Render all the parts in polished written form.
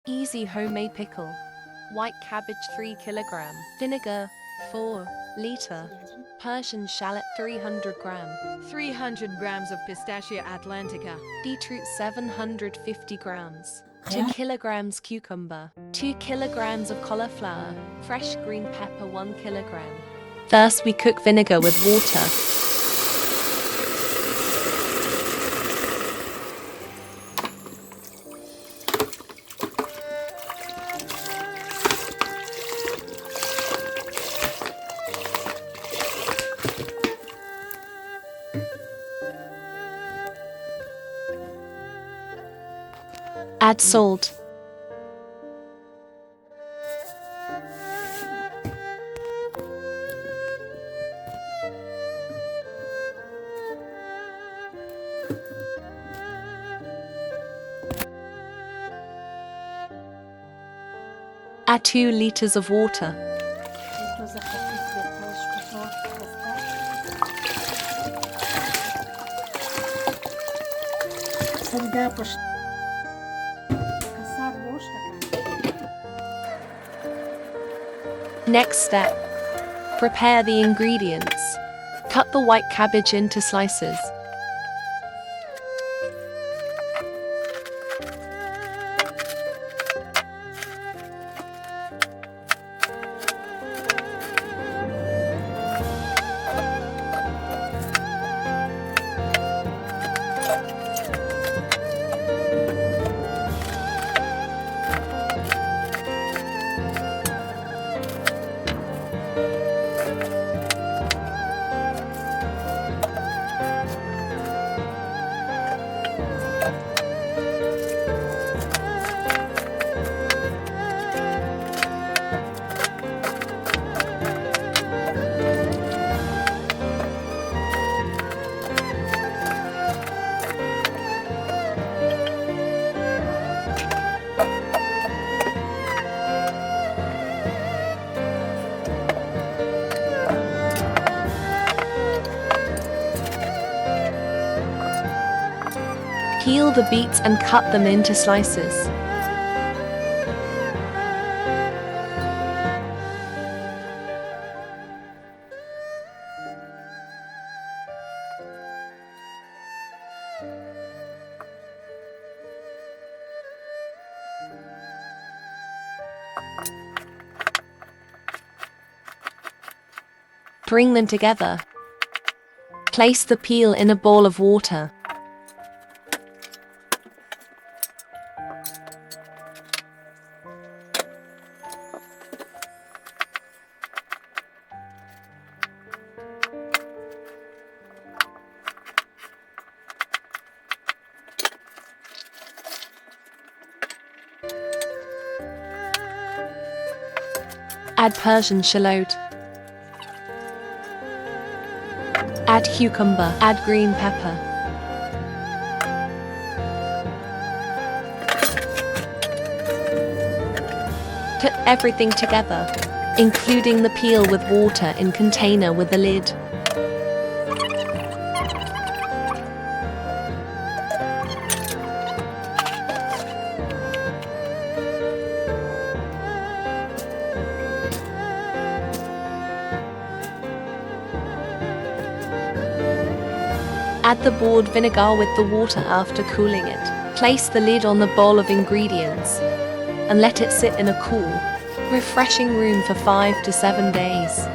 Easy homemade pickle. White cabbage 3 kg. Vinegar 4 liter. Persian shallot 300 gram. 300 grams of Pistachia atlantica. Beetroot 750 grams. 2 kilograms cucumber. 2 kilograms of cauliflower. Fresh green pepper 1 kilogram. First we cook vinegar with water. Add salt. Add 2 liters of water. Next step. Prepare the ingredients. Cut the white cabbage into slices. Peel the beets and cut them into slices. Bring them together. Place the peel in a bowl of water. Add Persian shallot. Add cucumber. Add green pepper. Put everything together, including the peel with water in container with a lid. Add the boiled vinegar with the water after cooling it. Place the lid on the bowl of ingredients and let it sit in a cool, refreshing room for 5 to 7 days.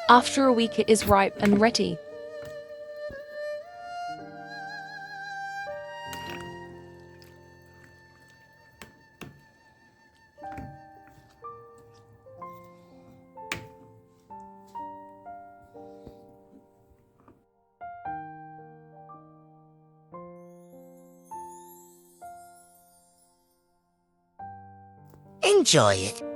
After a week it is ripe and ready. Enjoy it.